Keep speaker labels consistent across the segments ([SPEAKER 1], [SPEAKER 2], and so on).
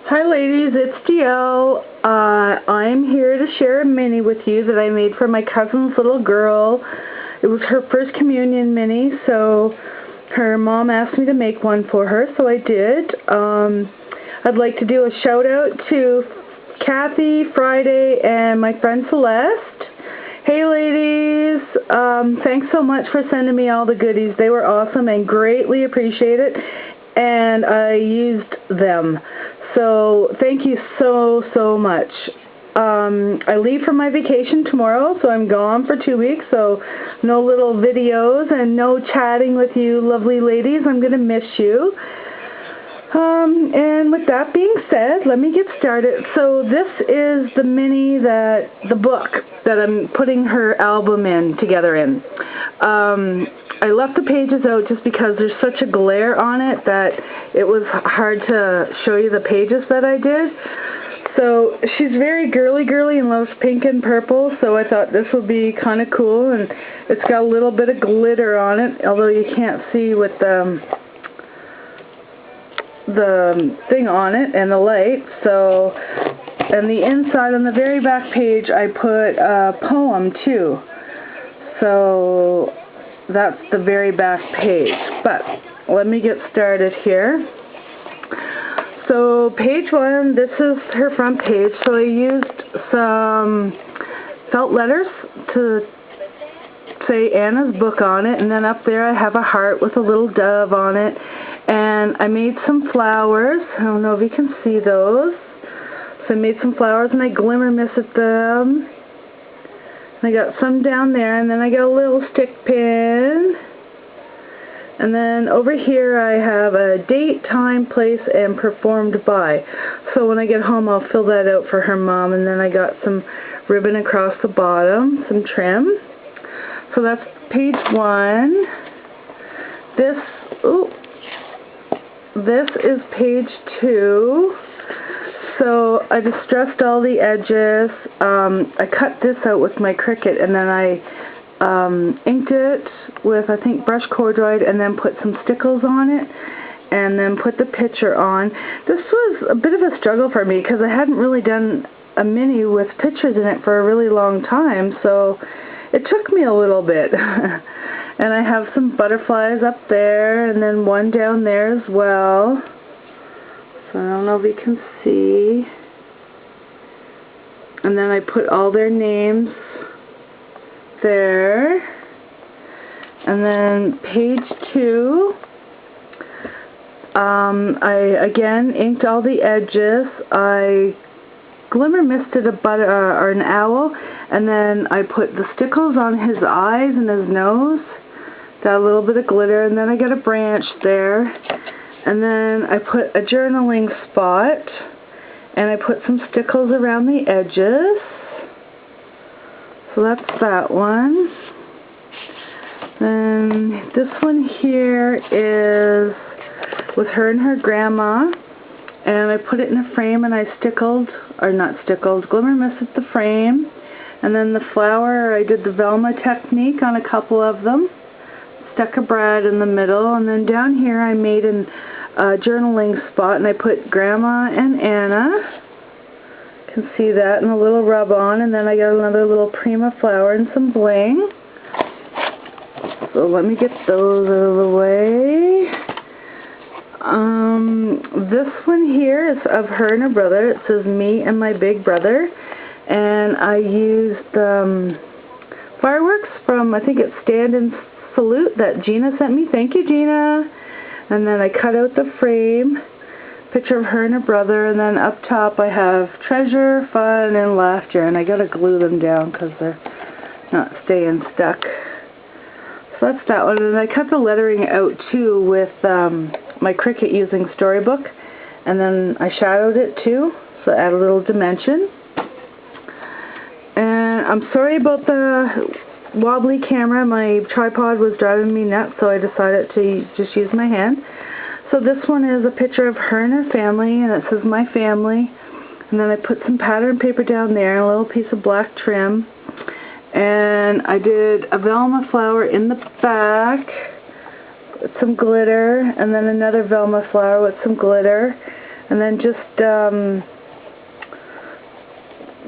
[SPEAKER 1] Hi ladies, it's DL. I'm here to share a mini with you that I made for my cousin's little girl. It was her first communion mini, so her mom asked me to make one for her, so I did. I'd like to do a shout out to Kathy, Friday, and my friend Celeste. Hey ladies, thanks so much for sending me all the goodies. They were awesome and greatly appreciated, and I used them. So thank you so much. I leave for my vacation tomorrow, so I'm gone for 2 weeks, so no little videos and no chatting with you lovely ladies. I'm going to miss you. And with that being said, let me get started. So this is the book that I'm putting her album together in. I left the pages out just because there's such a glare on it that it was hard to show you the pages that I did. So she's very girly and loves pink and purple, so I thought this would be kind of cool, and it's got a little bit of glitter on it, although you can't see with the thing on it and the light. So, and the inside on the very back page I put a poem too. So that's the very back page. But let me get started here. So page 1, this is her front page. So I used some felt letters to say Anna's book on it, and then up there I have a heart with a little dove on it, and I made some flowers. I don't know if you can see those. So I made some flowers and I glimmer misted them. I got some down there, and then I got a little stick pin. And then over here I have a date, time, place, and performed by. So when I get home I'll fill that out for her mom. And then I got some ribbon across the bottom, some trim. So that's page 1. This is page 2. So I distressed all the edges. I cut this out with my Cricut, and then I inked it with, I think, brush corduroy, and then put some stickles on it, and then put the picture on. This was a bit of a struggle for me because I hadn't really done a mini with pictures in it for a really long time, so it took me a little bit. And I have some butterflies up there, and then one down there as well. So I don't know if you can see. And then I put all their names there. And then page 2, I again inked all the edges. I glimmer misted an owl, and then I put the stickles on his eyes and his nose. Got a little bit of glitter, and then I got a branch there. And then I put a journaling spot, and I put some stickles around the edges. So that's that one. Then this one here is with her and her grandma, and I put it in a frame, and I glimmer misted the frame. And then the flower, I did the Velma technique on a couple of them. Stuck a brad in the middle, and then down here I made a journaling spot, and I put Grandma and Anna. You can see that, and a little rub on, and then I got another little Prima flower and some bling. So let me get those out of the way. This one here is of her and her brother. It says me and my big brother, and I used fireworks from, I think it's Stand and Salute that Gina sent me. Thank you, Gina. And then I cut out the frame, picture of her and her brother, and then up top I have treasure, fun, and laughter, and I gotta glue them down because they're not staying stuck. So that's that one. And I cut the lettering out too with my Cricut using Storybook, and then I shadowed it too, so add a little dimension. And I'm sorry about the wobbly camera. My tripod was driving me nuts, so I decided to just use my hand. So this one is a picture of her and her family, and it says my family. And then I put some pattern paper down there and a little piece of black trim. And I did a Velma flower in the back with some glitter, and then another Velma flower with some glitter. And then just,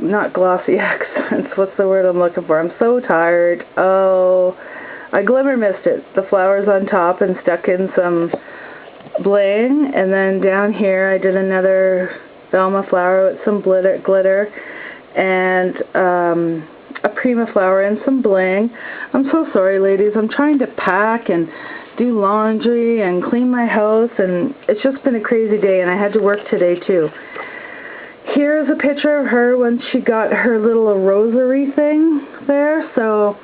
[SPEAKER 1] not glossy accents, what's the word I'm looking for? I'm so tired. Oh, I glimmer mist it, the flowers on top, and stuck in some bling. And then down here I did another Velma flower with some glitter and a Prima flower and some bling. I'm so sorry, ladies. I'm trying to pack and do laundry and clean my house, and it's just been a crazy day, and I had to work today too. Here's a picture of her when she got her little rosary thing there. So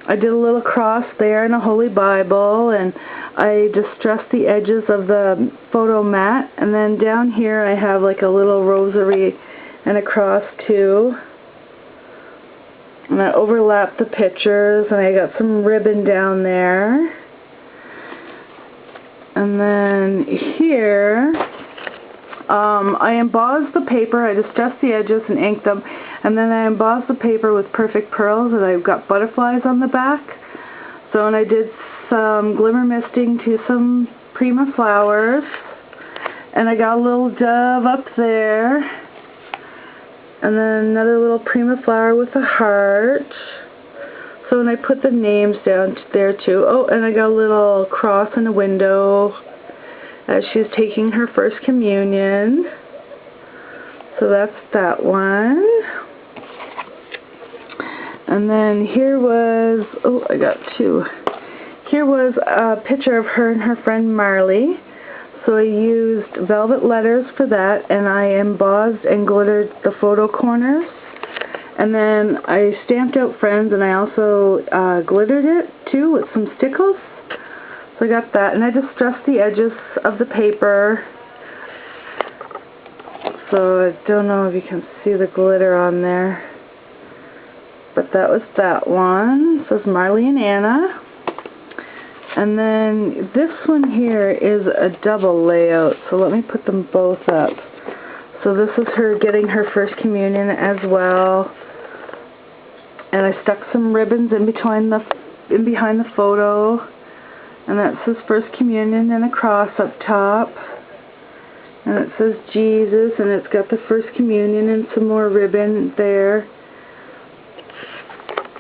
[SPEAKER 1] I did a little cross there and a Holy Bible, and I distressed the edges of the photo mat. And then down here I have like a little rosary and a cross too. And I overlapped the pictures, and I got some ribbon down there. And then here, I embossed the paper. I distressed the edges and inked them, and then I embossed the paper with Perfect Pearls, and I've got butterflies on the back. So, and I did some glimmer misting to some Prima flowers, and I got a little dove up there, and then another little Prima flower with a heart. So, and I put the names down there too. Oh, and I got a little cross in the window as she's taking her first communion. So that's that one. And then here was, oh, I got two. Here was a picture of her and her friend Marley. So I used velvet letters for that, and I embossed and glittered the photo corners. And then I stamped out friends, and I also glittered it too with some stickles. So I got that, and I distressed the edges of the paper. So I don't know if you can see the glitter on there, but that was that one. It says Marley and Anna. And then this one here is a double layout, so let me put them both up. So this is her getting her first communion as well. And I stuck some ribbons in behind the photo. And that says First Communion and a cross up top. And it says Jesus, and it's got the First Communion and some more ribbon there.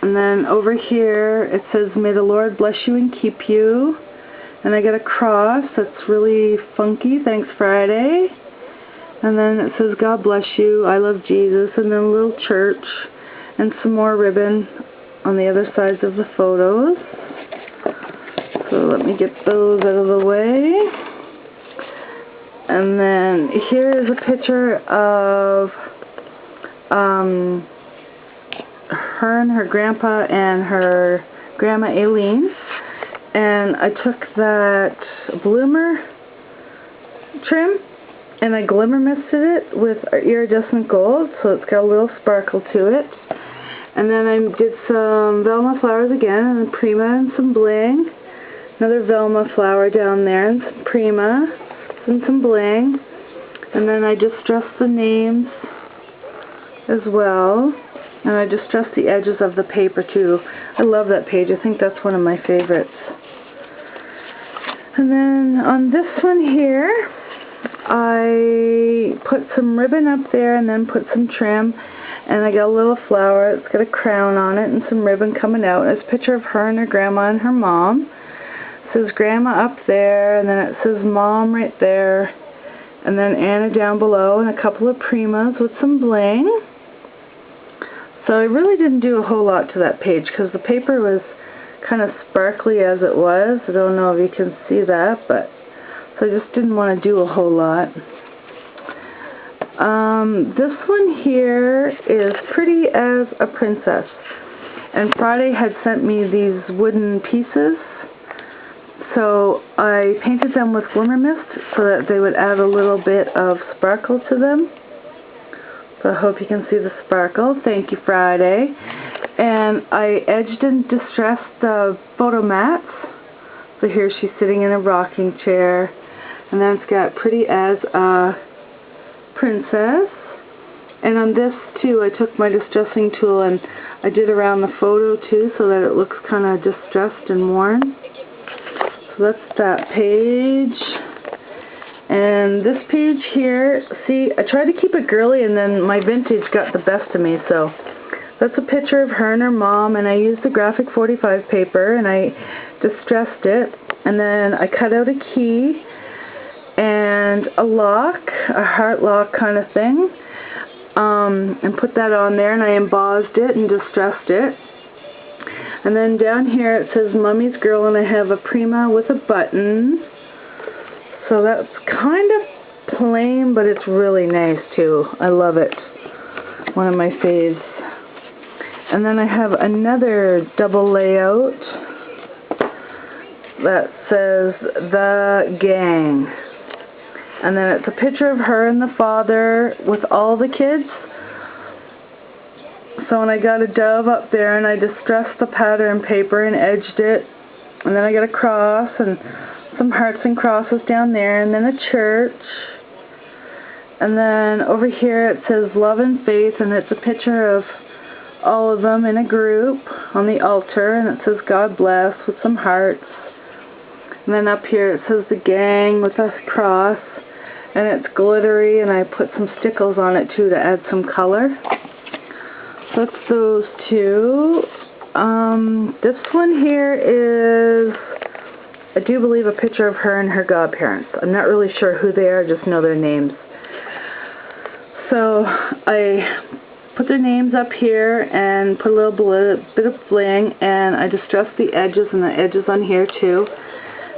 [SPEAKER 1] And then over here it says, May the Lord bless you and keep you. And I got a cross that's really funky, Thanks Friday. And then it says, God bless you, I love Jesus. And then a little church and some more ribbon on the other sides of the photos. So let me get those out of the way. And then here is a picture of her and her grandpa and her grandma Aileen. And I took that bloomer trim and I glimmer misted it with iridescent gold, so it's got a little sparkle to it. And then I did some Velma flowers again, and a Prima and some bling. Another Velma flower down there, and some Prima, and some bling. And then I distressed the names as well. And I distressed the edges of the paper too. I love that page. I think that's one of my favorites. And then on this one here, I put some ribbon up there and then put some trim. And I got a little flower. It's got a crown on it and some ribbon coming out. And it's a picture of her and her grandma and her mom. It says Grandma up there, and then it says Mom right there, and then Anna down below, and a couple of Primas with some bling. So I really didn't do a whole lot to that page because the paper was kind of sparkly as it was. I don't know if you can see that, but so I just didn't want to do a whole lot. This one here is Pretty as a Princess, and Friday had sent me these wooden pieces. So I painted them with glimmer mist so that they would add a little bit of sparkle to them. So I hope you can see the sparkle. Thank you, Friday. And I edged and distressed the photo mats. So here she's sitting in a rocking chair. And then it's got Pretty as a Princess. And on this too, I took my distressing tool and I did around the photo too so that it looks kind of distressed and worn. So that's that page. And this page here, see, I tried to keep it girly and then my vintage got the best of me, so that's a picture of her and her mom, and I used the graphic 45 paper and I distressed it, and then I cut out a key and a lock, a heart lock kind of thing, and put that on there, and I embossed it and distressed it. And then down here it says Mummy's Girl, and I have a Prima with a button. So that's kind of plain, but it's really nice too. I love it. One of my faves. And then I have another double layout that says The Gang. And then it's a picture of her and the father with all the kids. So when I got a dove up there and I distressed the pattern paper and edged it. And then I got a cross and some hearts and crosses down there, and then a church. And then over here it says Love and Faith, and it's a picture of all of them in a group on the altar, and it says God bless with some hearts. And then up here it says The Gang with a cross, and it's glittery, and I put some stickles on it too to add some color. So that's those two. This one here is, I do believe, a picture of her and her godparents. I'm not really sure who they are, just know their names. So I put their names up here and put a little bit of bling, and I distressed the edges and the edges on here too.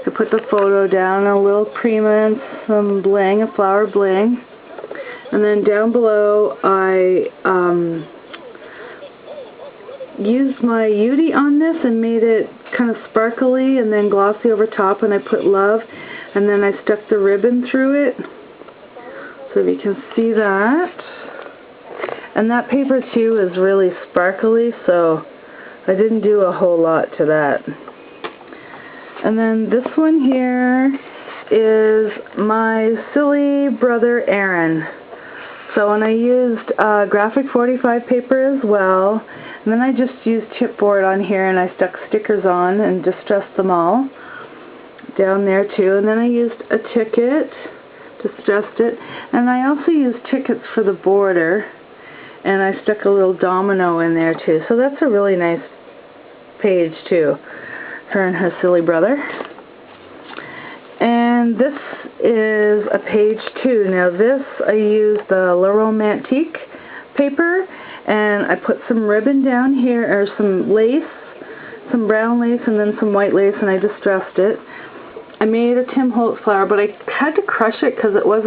[SPEAKER 1] I put the photo down, a little Prima and some bling, a flower bling. And then down below I used my Yudi on this and made it kind of sparkly and then glossy over top, and I put love, and then I stuck the ribbon through it, so if you can see that. And that paper too is really sparkly, so I didn't do a whole lot to that. And then this one here is my silly brother Aaron. So when I used graphic 45 paper as well, and then I just used chipboard on here and I stuck stickers on and distressed them all down there too. And then I used a ticket, distressed it, and I also used tickets for the border, and I stuck a little domino in there too. So that's a really nice page too, her and her silly brother. And this is a page 2. Now this, I used the La Romantique paper, and I put some ribbon down here, or some lace, some brown lace and then some white lace, and I distressed it. I made a Tim Holtz flower, but I had to crush it because it was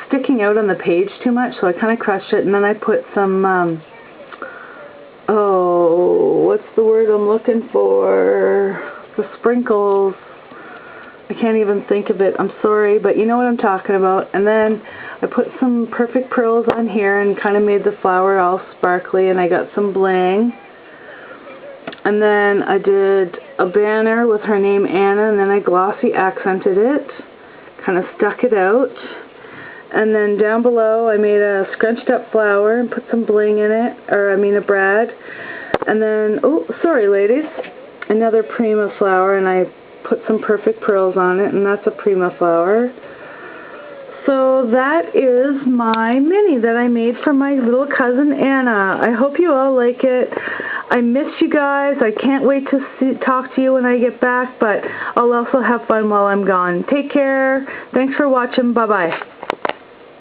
[SPEAKER 1] sticking out on the page too much, so I kind of crushed it, and then I put some, oh, what's the word I'm looking for? The sprinkles. I can't even think of it. I'm sorry, but you know what I'm talking about. And then I put some perfect pearls on here and kind of made the flower all sparkly, and I got some bling. And then I did a banner with her name Anna, and then I glossy accented it, kind of stuck it out. And then down below I made a scrunched up flower and put some bling in it, or I mean a brad. And then, oh, sorry ladies, another Prima flower, and I put some perfect pearls on it, and that's a Prima flower. So that is my mini that I made for my little cousin Anna. I hope you all like it. I miss you guys. I can't wait to talk to you when I get back, but I'll also have fun while I'm gone. Take care. Thanks for watching. Bye-bye.